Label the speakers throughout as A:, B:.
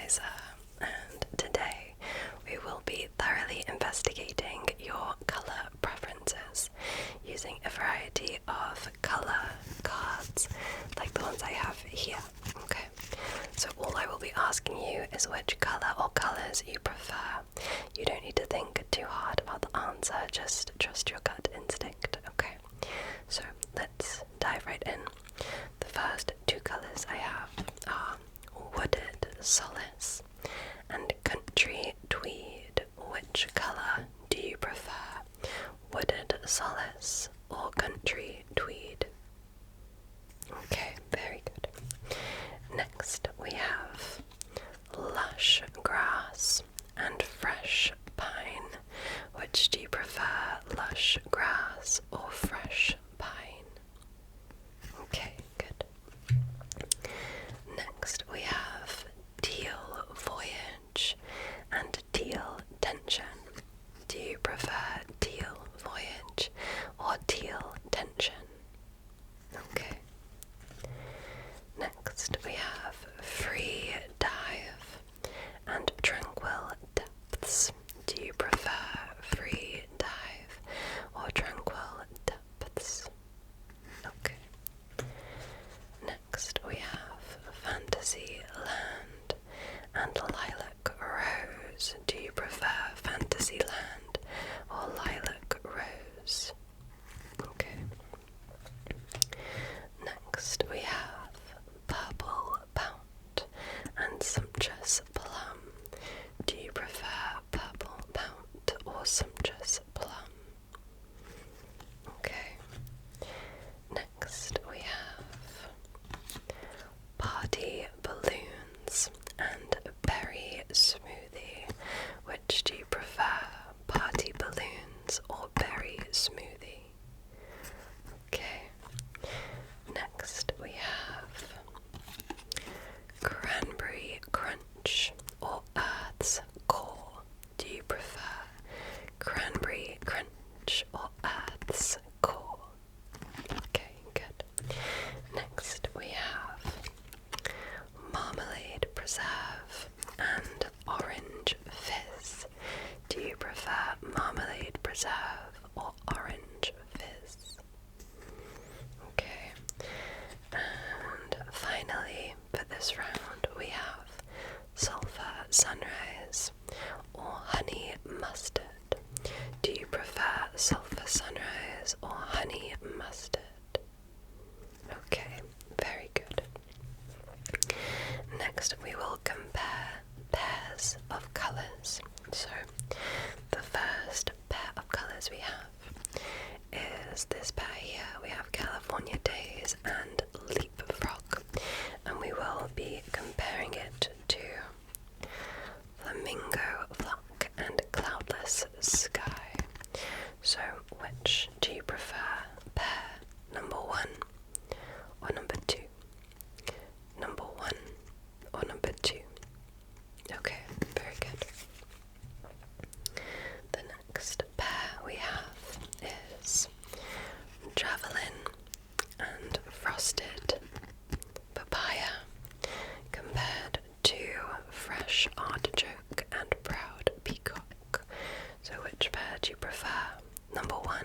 A: Eliza, and today we will be thoroughly investigating your colour preferences using a variety of colour cards like the ones I have here. Okay, so all I will be asking you is which colour or colours you prefer. You don't need to think too hard about the answer, just trust your gut instinct, okay? So let's dive right in. The first two colours I have are Wooded Solace and Country Tweed. Which colour do you prefer? Wooded Solace or Country Tweed? Okay, very good. Next we have Lush Grass and Fresh Pine. Which do you prefer, Lush Grass or Fresh Pine? Okay, good. Next we have Teal Voyage and Teal Tension. Do you prefer Teal Voyage or Teal Tension? Okay. Next we have Free Dive and Tranquil Depths. Do you prefer Free Dive or Tranquil Depths? Okay. Next we have Fantasy Land and Lilac Rose. Do you prefer Fantasy Land or Lilac Rose? Okay. Next we have Purple Pout and Sumptuous Plum. Do you prefer Purple Pout or Sumptuous Plum? Okay. Next we have Party Balloons and Berry Smoothie. Which do you prefer, Party Balloons or Berry Smoothie? Okay. Next we have Cranberry Crunch or Earth's Core. Do you prefer Cranberry Crunch or Earth's Core? Okay, good. Next we have Marmalade Preserve and Orange Fizz. Do you prefer Marmalade Preserve or Orange Fizz? Okay. And finally, for this round, we have Sulphur Sunrise or Honey Mustard. Do you prefer Sulphur Sunrise or Honey Mustard? Okay, very good. Next, we will compare pairs of colours. So, the first pair of colours we have is this pair here. We have California Days and Leapfrog, and we will be comparing it to Flamingo Flock and Cloudless Sky. So, which do you prefer, pair number 1 or number 2? Number 1 or number 2? Okay, very good. The next pair we have is Javelin and Frosted Papaya compared to Fresh Artichoke and Proud Peacock. So which pair do you prefer? Number 1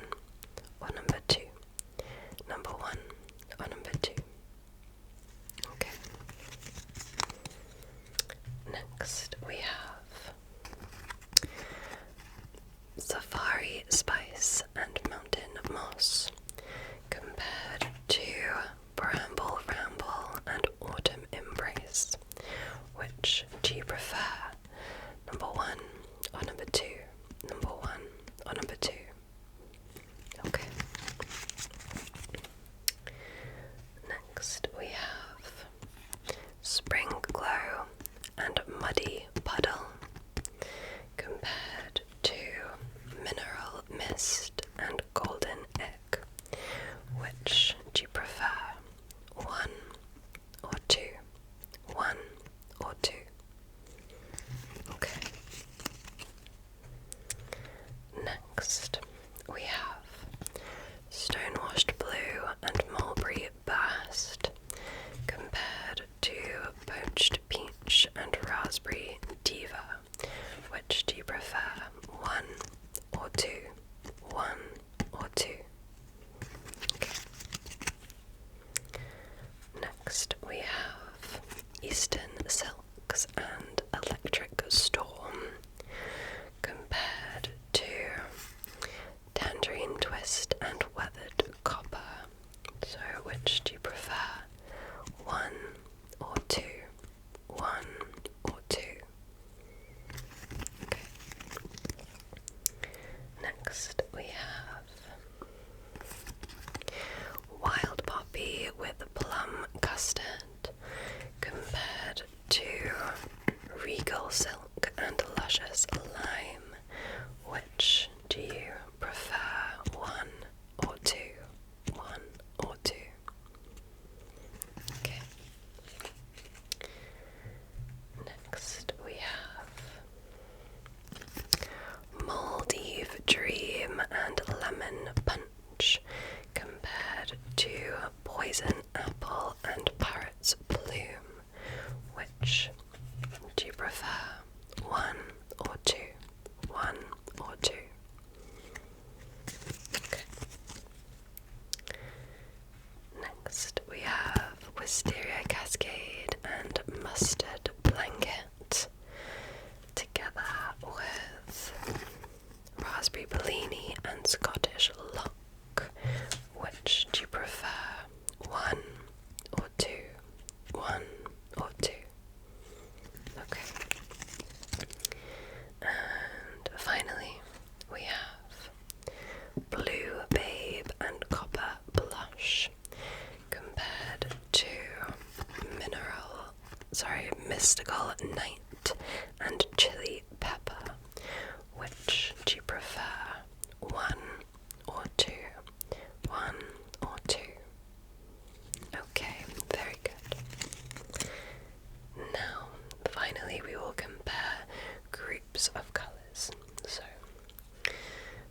A: or number 2? Number 1 or number 2? Okay. Next we have Safari Spice and Mountain Moss compared to Bramble Ramble and Autumn Embrace. Which do you prefer? Number 1 or number 2? Number 1 or number 2? Okay. Next we have Spring Glow and Muddy Puddle. Eastern Silks and Electric Storm compared to Tangerine Twist and Weathered Copper. So which do you prefer? One or two? One or two? Okay. Next we have Wild Poppy with Plum Custard compared to Regal Silk and Luscious Lime. Which do you prefer? One or two? One or two? Okay. Next we have Maldive Dream and Lemon Punch compared to Poison Apple and Parrot's Plume. Which do you prefer? One or two? One or two? Okay. Next we have Wisteria Cascade and Mustard Blanket together with Raspberry Bellini and Scottish Lock. Which do you prefer? One or two? One or two? Okay. And finally, we have Blue Babe and Copper Blush compared to Mystical Night and Chili Pepper. Which do you prefer? One or two? One or two? Okay, very good. Now, finally, we will compare groups of colours. So,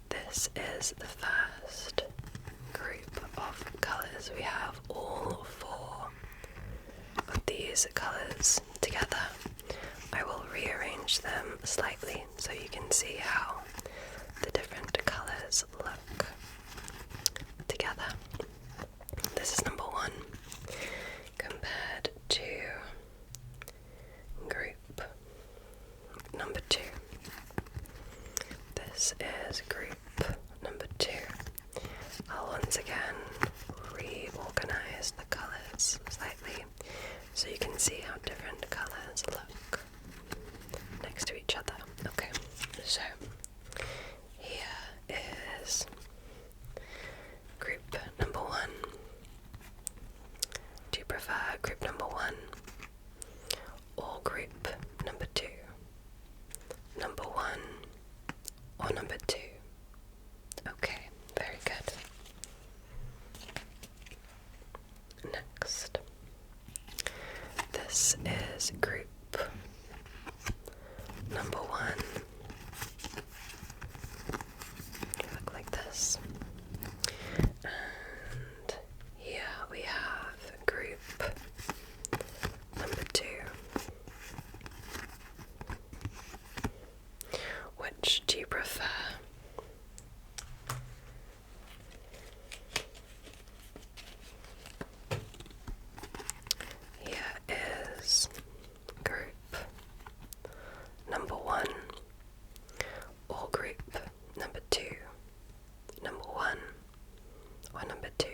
A: this is the first group of colours. We have all four of these colours together. I will rearrange them slightly so you can see how the different colours look together. This is number one compared to group number two. This is group number two. I'll once again reorganize the colours slightly so you can see how different colours look next to each other. Okay, so here is group number one. Do you prefer group number one or group number two? Number one or number two? Okay, very good. Next, this is group number one. They look like this. And here we have group number two. Which do you prefer? Here is group number one or group number two. Number one or number two.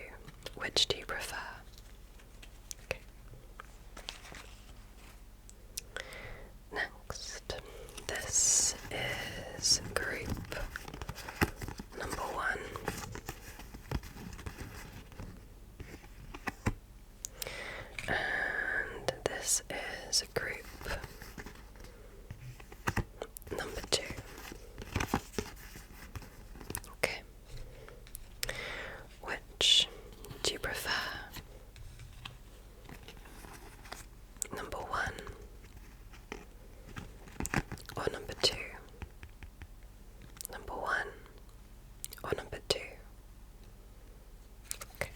A: Which do you prefer? Okay. Next, this is group number one. And this is group number two. Okay. Which do you prefer? Number one or number two? Number one or number two? Okay.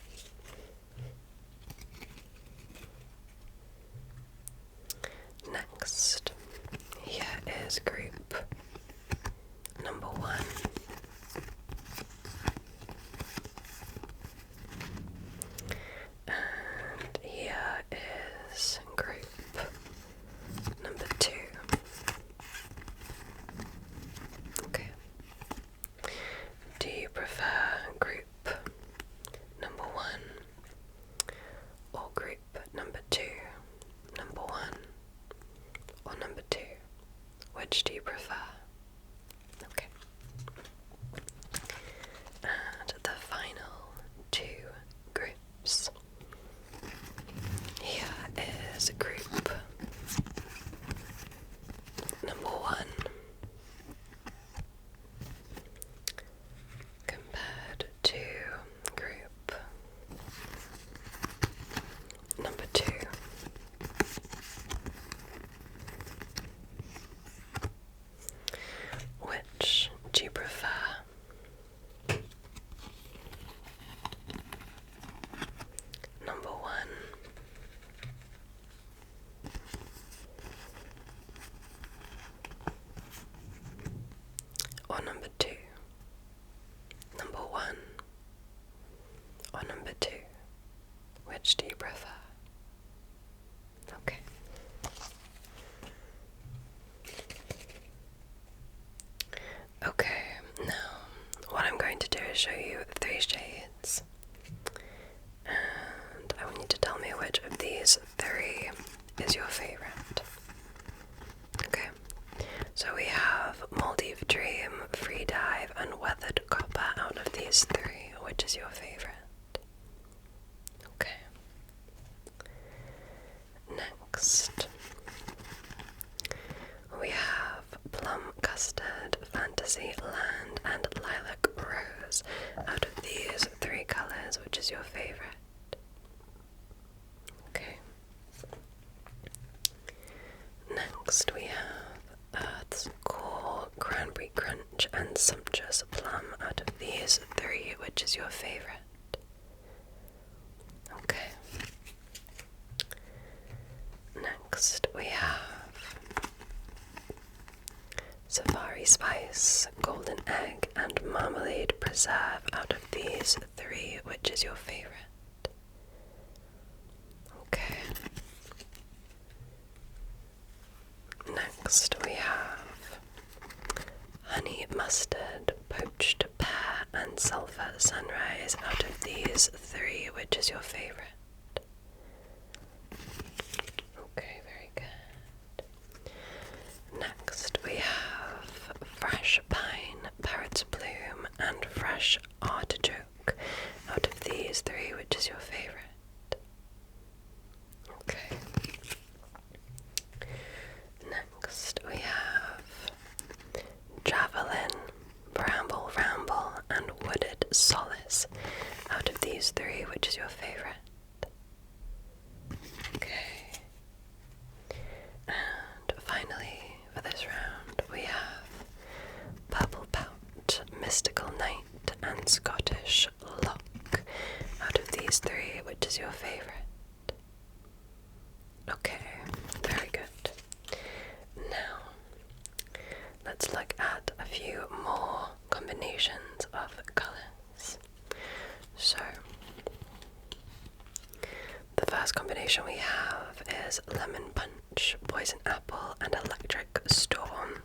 A: as a group. Number 1 compared to group number 2. Which do you prefer? Number 1 or number 2? Number 1 or number 2? Which do you prefer? Okay. Okay, now what I'm going to do is show you 3 shades, and I want you to tell me which of these 3 is your favorite. Okay, so we have Maldive Dream, Free Dive, and Weathered Copper. Out of these 3, which is your favorite? Okay. Next, we have Plum Custard, Fantasy Land, and Lilac Rose. Out of these 3 colors, which is your favorite? Okay. Next, we have Earth's Core, Cranberry Crunch, and Sumptuous Plum. Out of these 3, which is your favorite? Okay. Next, we have Safari Spice, Golden Egg, and Marmalade Preserve. Out of these 3, which is your favorite? Okay. Next, we have Honey Mustard, Poached Pear, and Sulphur Sunrise. Out of these 3, which is your favorite? Okay, very good. Next, we have Fresh Pine, Parrot's Bloom, and Fresh Artichoke. Out of these 3, which is your favorite? Okay. Next, we have Javelin, Bramble Ramble, and Wooded Solace. Out of these 3, which is your favorite? Okay. And finally, for this round, we have Purple Pout, Mystical Night, and Scottish Lock. Out of these 3, which is your favorite? Okay, very good. Now, let's look at a few more combinations of colours. So, the first combination we have is Lemon Punch, Poison Apple, and Electric Storm.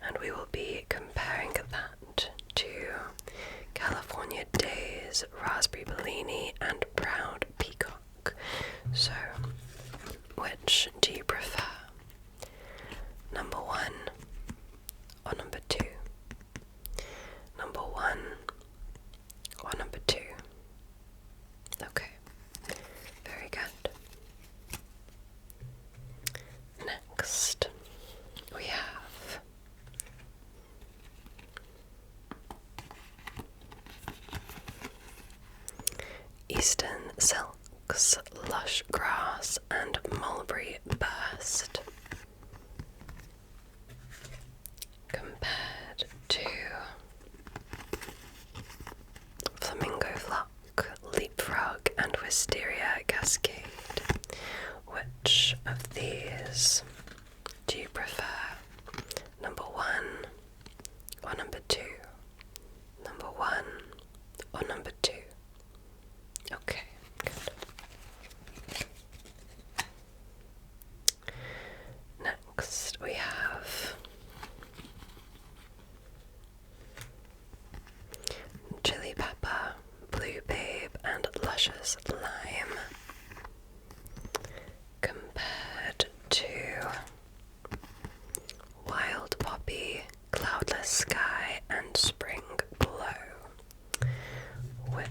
A: And we will be comparing that to California Days, Raspberry Bellini, and Proud Peacock. So, which do you prefer? Number 1 or number 2? Number 1 or number 2? Okay, very good. Next, we have Eastern Silks, Lush Grass, and Mulberry Burst. Compared to Flamingo Flock, Leapfrog, and Wisteria Cascade. Which of these do you prefer? Number 1 or number 2? Number 1 or number 2? Okay, good. Next we have Chili Pepper, Blue Babe, and Luscious Lime. Compared to Wild Poppy, Cloudless Sky, and Spring Glow. Which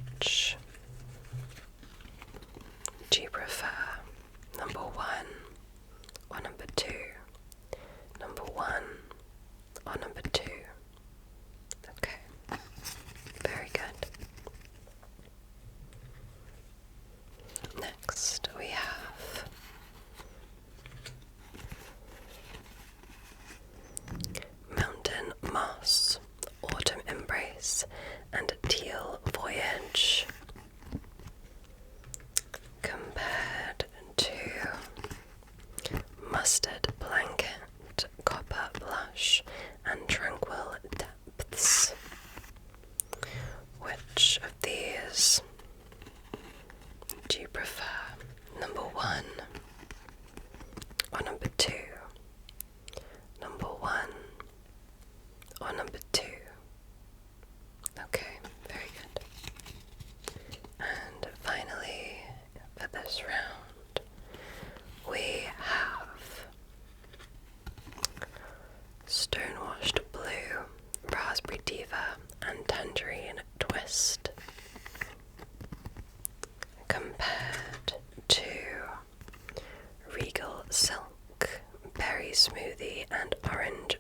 A: Silk, Berry Smoothie, and Orange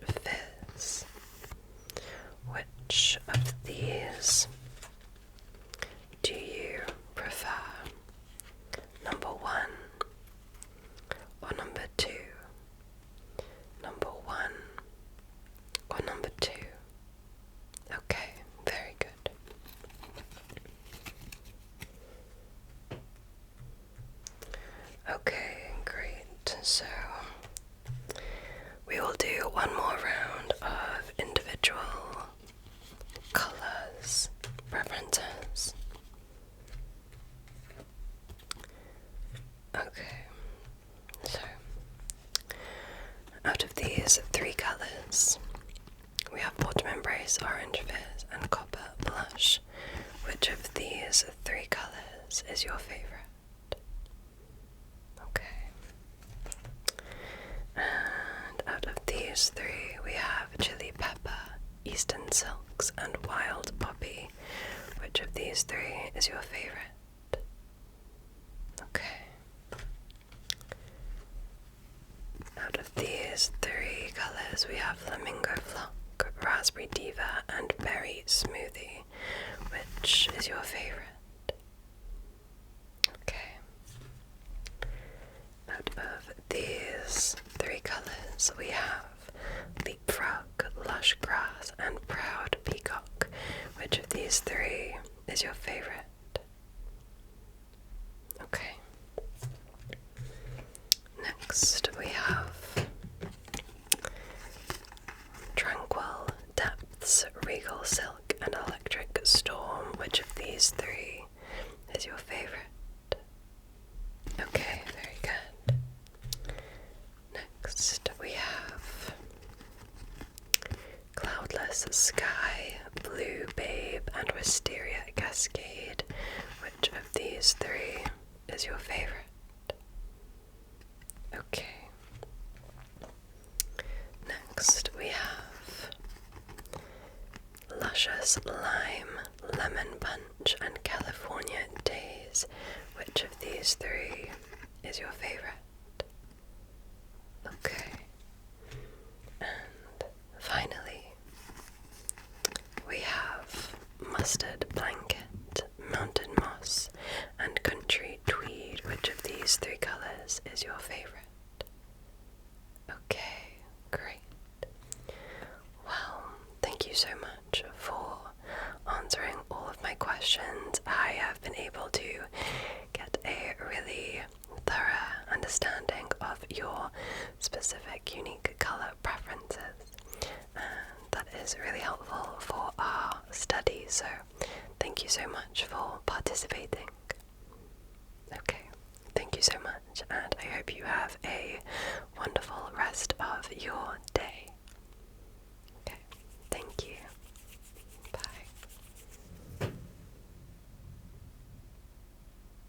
A: Fizz. Which of these do you prefer? Number 1 or number 2? Number 1 or number 2? Okay, very good. Okay, great. So we will do one more round of individual colors preferences. Okay, so out of these 3 colors, we have Autumn Embrace, Orange Fizz, and Copper Blush. Which of these 3 colors is your favorite? Okay. And out of these 3, we have Chili Pepper, Eastern Silks, and Wild Poppy. Which of these 3 is your favorite? Okay. Out of these 3 colors, we have Flamingo Flock, Raspberry Diva, and Berry Smoothie. Which is your favorite? Okay. Out of these 3 colors, we have Leapfrog, Lush Grass, and Proud Peacock. Which of these 3 is your favorite? Okay. Next, we have Tranquil, Depths, Regal Silk, and Electric Storm. Which of these 3 is your favorite? Okay, very good. Next, we have Cloudless Sky, Blue Babe, and Wisteria Cascade. Which of these 3 is your favorite? Okay. Next, we have Luscious Lime, Lemon Punch, and California Days. Which of these 3 is your favorite? Okay. And finally, we have Mustard Blanket, Mountain Moss, and Country Tweed. Which of these 3 colors is your favorite? Okay, great. Well, thank you so much for answering all of my questions. I have been able to get a really thorough understanding of your specific unique color preferences, and that is really helpful for our study, so thank you so much for participating. Okay, thank you so much, and I hope you have a wonderful rest of your day.